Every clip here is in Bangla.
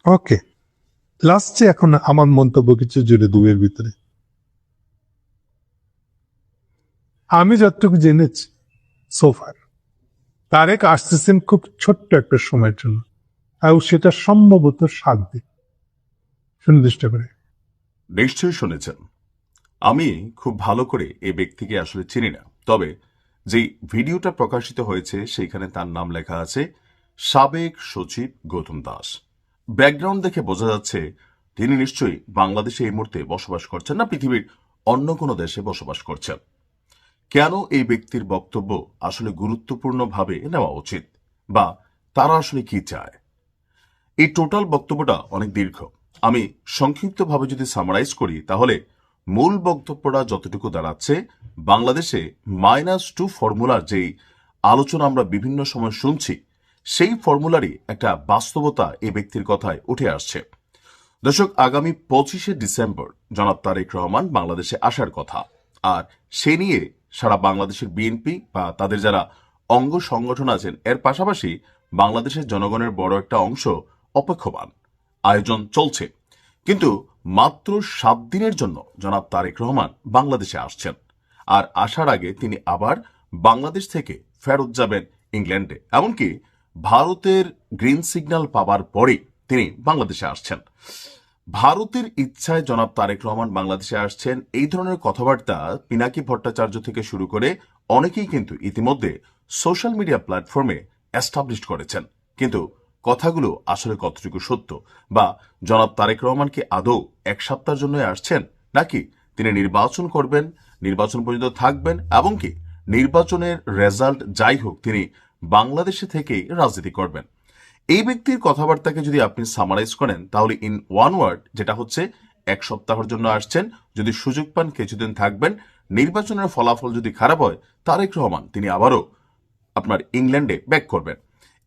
ওকে, লাস্টে এখন আমার মন্তব্য কিছু জুড়ে দুয়ের ভিতরে। আমি যতটুকু জেনেছি সোফার, তারেক আসতেছেন খুব ছোট্ট একটা সময়ের জন্য, আর সেটা সম্ভবত 7 দিন। সুনির্দিষ্ট করে নিশ্চয়ই শুনেছেন। আমি খুব ভালো করে এই ব্যক্তিকে আসলে চিনি না, তবে যেই ভিডিওটা প্রকাশিত হয়েছে সেইখানে তার নাম লেখা আছে সাবেক সচিব গৌতম দাস। ব্যাকগ্রাউন্ড দেখে বোঝা যাচ্ছে তিনি নিশ্চয়ই বাংলাদেশে এই মুহূর্তে বসবাস করছেন না, পৃথিবীর অন্য কোনো দেশে বসবাস করছেন। কেন এই ব্যক্তির বক্তব্য আসলে গুরুত্বপূর্ণভাবে নেওয়া উচিত, বা তারা আসলে কি চায়? এই টোটাল বক্তব্যটা অনেক দীর্ঘ। আমি সংক্ষিপ্তভাবে যদি সামারাইজ করি তাহলে মূল বক্তব্যটা যতটুকু দাঁড়াচ্ছে, বাংলাদেশে -2 ফর্মুলার যেই আলোচনা আমরা বিভিন্ন সময় শুনছি, সেই ফর্মুলারই একটা বাস্তবতা এই ব্যক্তির কথায় উঠে আসছে। দর্শক, আগামী 25শে ডিসেম্বর জনাব তারেক রহমান বাংলাদেশে আসার কথা, আর সে নিয়ে সারা বাংলাদেশের বিএনপি বা তাদের যারা অঙ্গ সংগঠন আছেন, এর পাশাপাশি বাংলাদেশের জনগণের বড় একটা অংশ অপেক্ষমান। আয়োজন চলছে, কিন্তু মাত্র 7 দিনের জন্য জনাব তারেক রহমান বাংলাদেশে আসছেন, আর আসার আগে তিনি আবার বাংলাদেশ থেকে ফেরত যাবেন ইংল্যান্ডে। এমনকি ভারতের গ্রিন সিগন্যাল পাবার পরে তিনি বাংলাদেশে আসছেন। ভারতের ইচ্ছায় জনাব তারেক রহমান বাংলাদেশে আসছেন, এই ধরনের কথাবার্তা পিনাকি ভট্টাচার্য থেকে শুরু করে অনেকেই কিন্তু ইতিমধ্যে সোশ্যাল মিডিয়া প্ল্যাটফর্মে এস্টাবলিশ করেছেন। কিন্তু কথাগুলো আসলে কতটুকু সত্য, বা জনাব তারেক রহমান কি আদৌ 1 সপ্তাহের জন্য আসছেন, নাকি তিনি নির্বাচন করবেন, নির্বাচন পর্যন্ত থাকবেন, এবং কি নির্বাচনের রেজাল্ট যাই হোক তিনি বাংলাদেশে থেকেই রাজনীতি করবেন? এই ব্যক্তির কথাবার্তাকে যদি আপনি সামারাইজ করেন তাহলে ইন ওয়ান ওয়ার্ড যেটা হচ্ছে 1 সপ্তাহের জন্য আসছেন, যদি সুযোগ পান কিছুদিন থাকবেন, নির্বাচনের ফলাফল যদি খারাপ হয় তারেক রহমান তিনি আবারও আপনার ইংল্যান্ডে ব্যাক করবেন।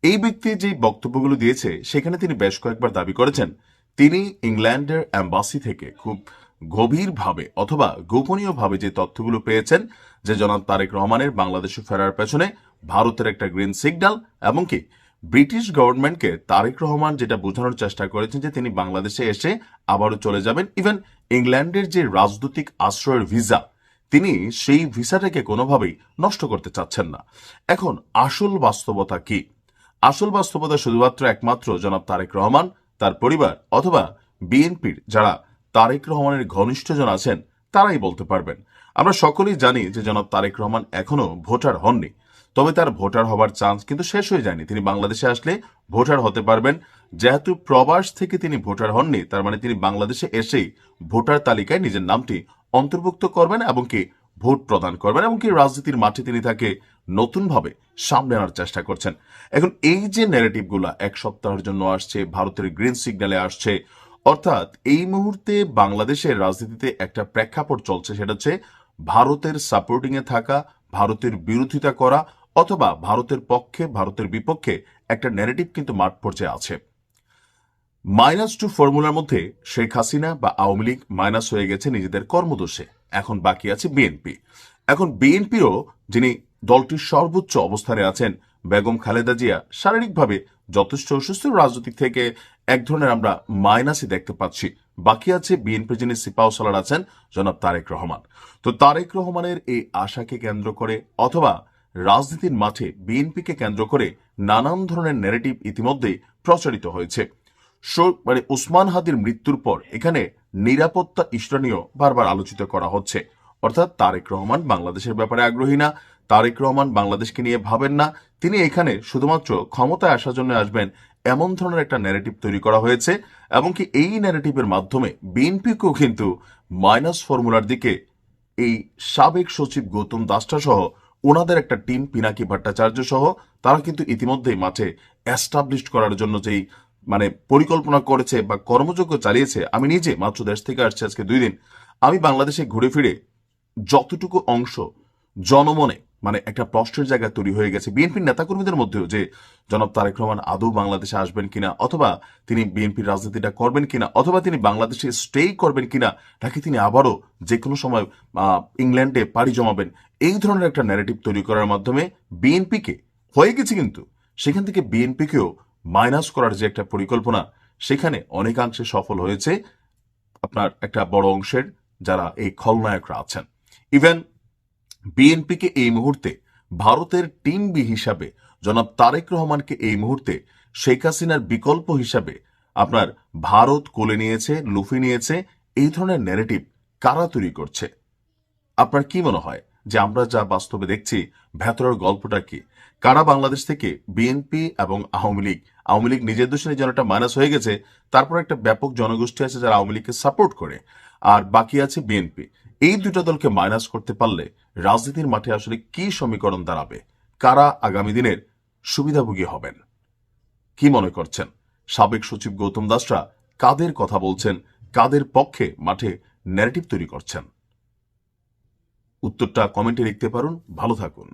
এই ব্যক্তি যে বক্তব্যগুলো দিয়েছে সেখানে তিনি বেশ কয়েকবার দাবি করেছেন তিনি ইংল্যান্ডের অ্যাম্বাসি থেকে খুব গভীরভাবে অথবা গোপনীয়ভাবে যে তথ্যগুলো পেয়েছেন যে জনাব তারেক রহমানের বাংলাদেশে ফেরার পেছনে ভারতের একটা গ্রিন সিগন্যাল, এমনকি ব্রিটিশ গভর্নমেন্টকে তারেক রহমান যেটা বোঝানোর চেষ্টা করেছেন যে তিনি বাংলাদেশে এসে আবারও চলে যাবেন, ইভেন ইংল্যান্ডের যে রাজনৈতিক আশ্রয়ের ভিসা তিনি সেই ভিসাটাকে কোনোভাবেই নষ্ট করতে চাচ্ছেন না। এখন আসল বাস্তবতা কি? আসল বাস্তবতা শুধুমাত্র একমাত্র জনাব তারেক রহমান, তার পরিবার, অথবা বিএনপির যারা তারেক রহমানের ঘনিষ্ঠজন আছেন তারাই বলতে পারবেন। আমরা সকলেই জানি যে জনাব তারেক রহমান এখনো ভোটার হননি, তবে তার ভোটার হবার চান্স কিন্তু শেষ হয়ে যায়নি। তিনি বাংলাদেশে আসলে ভোটার হতে পারবেন। যেহেতু প্রবাস থেকে তিনি ভোটার হননি, তার মানে তিনি বাংলাদেশে এসেই ভোটার তালিকায় নিজের নামটি অন্তর্ভুক্ত করবেন এবং কি ভোট প্রদান করবেন, এবং কি রাজনীতির মাঠে তিনি তাকে নতুনভাবে সামনে আনার চেষ্টা করছেন। এখন এই যে ন্যারেটিভগুলো 1 সপ্তাহের জন্য আসছে, ভারতের গ্রিন সিগন্যালে আসছে, অর্থাৎ এই মুহূর্তে বাংলাদেশের রাজনীতিতে একটা প্রেক্ষাপট চলছে, সেটা হচ্ছে ভারতের সাপোর্টিং এ থাকা, ভারতের বিরোধিতা করা, অথবা ভারতের পক্ষে ভারতের বিপক্ষে একটা ন্যারেটিভ কিন্তু মাঠ পর্যায়ে আছে। -2 ফর্মুলার মধ্যে শেখ হাসিনা বা আওয়ামী লীগ মাইনাস হয়ে গেছে নিজেদের কর্মদোষে, এখন বাকি আছে বিএনপি। এখন বিএনপিরও যিনি দলটির সর্বোচ্চ অবস্থানে আছেন বেগম খালেদা জিয়া শারীরিকভাবে যথেষ্ট অসুস্থ, রাজনৈতিক থেকে এক ধরনের আমরা মাইনাসই দেখতে পাচ্ছি। বাকি আছে বিএনপির যিনি সিপাহসালার আছেন জনাব তারেক রহমান। তো তারেক রহমানের এই আশাকে কেন্দ্র করে অথবা রাজনীতির মাঠে বিএনপিকে কেন্দ্র করে নানান ধরনের ন্যারেটিভ ইতিমধ্যেই প্রচারিত হয়েছে। মানে ওসমান হাদির মৃত্যুর পর এখানে নিরাপত্তা ইস্যু নিয়েও বারবার আলোচিত করা হচ্ছে, অর্থাৎ তারেক রহমান বাংলাদেশের ব্যাপারে আগ্রহী না, তারেক রহমান বাংলাদেশকে নিয়ে ভাবেন না, তিনি এখানে শুধুমাত্র ক্ষমতায় আসার জন্য আসবেন, এমন ধরনের একটা ন্যারেটিভ তৈরি করা হয়েছে। এমনকি এই ন্যারেটিভের মাধ্যমে বিএনপিকেও কিন্তু মাইনাস ফর্মুলার দিকে এই সাবেক সচিব গৌতম দাসটা সহ ওনাদের একটা টিম পিনাকি ভট্টাচার্য সহ তারা কিন্তু ইতিমধ্যেই মাঠে এস্টাবলিশ করার জন্য যেই মানে পরিকল্পনা করেছে বা কর্মযজ্ঞ চালিয়েছে। আমি নিজে মাত্র দেশ থেকে আসছি আজকে 2 দিন, আমি বাংলাদেশে ঘুরে ফিরে যতটুকু অংশ জনমনে মানে একটা প্রশ্নের জায়গা তৈরি হয়ে গেছে বিএনপির নেতাকর্মীদের মধ্যেও, যে জনাব তারেক রহমান আদৌ বাংলাদেশে আসবেন কিনা, অথবা তিনি বিএনপির রাজনীতিটা করবেন কিনা, অথবা তিনি বাংলাদেশে স্টে করবেন কিনা, নাকি তিনি আবারও যে কোনো সময় ইংল্যান্ডে পাড়ি জমাবেন, এই ধরনের একটা ন্যারেটিভ তৈরি করার মাধ্যমে বিএনপিকে হয়ে গেছে, কিন্তু সেখান থেকে বিএনপিকেও মাইনাস করার যে একটা পরিকল্পনা, সেখানে অনেকাংশে সফল হয়েছে আপনার একটা বড় অংশের যারা এই খলনায়করা আছেন। ইভেন বিএনপিকে এই মুহূর্তে ভারতের টিম বি হিসাবে জনাব তারেক রহমানকে এই মুহূর্তে শেখ হাসিনার বিকল্প হিসাবে আপনার ভারত কোলে নিয়েছে, লুফে নিয়েছে, এই ধরনের ন্যারেটিভ কারা তৈরি করছে? আপনার কি মনে হয় যে আমরা যা বাস্তবে দেখছি ভেতরের গল্পটা কি? কারা বাংলাদেশ থেকে বিএনপি এবং আওয়ামী লীগ নিজের দোষে যেন একটা মাইনাস হয়ে গেছে, তারপর একটা ব্যাপক জনগোষ্ঠী আছে যারা আওয়ামী লীগকে সাপোর্ট করে, আর বাকি আছে বিএনপি। এই দুটো দলকে মাইনাস করতে পারলে রাজনীতির মাঠে আসলে কি সমীকরণ দাঁড়াবে? কারা আগামী দিনের সুবিধাভোগী হবেন? কি মনে করছেন? সাবেক সচিব গৌতম দাসরা কাদের কথা বলছেন, কাদের পক্ষে মাঠে ন্যারেটিভ তৈরি করছেন? উত্তরটা কমেন্টে লিখতে পারুন। ভালো থাকুন।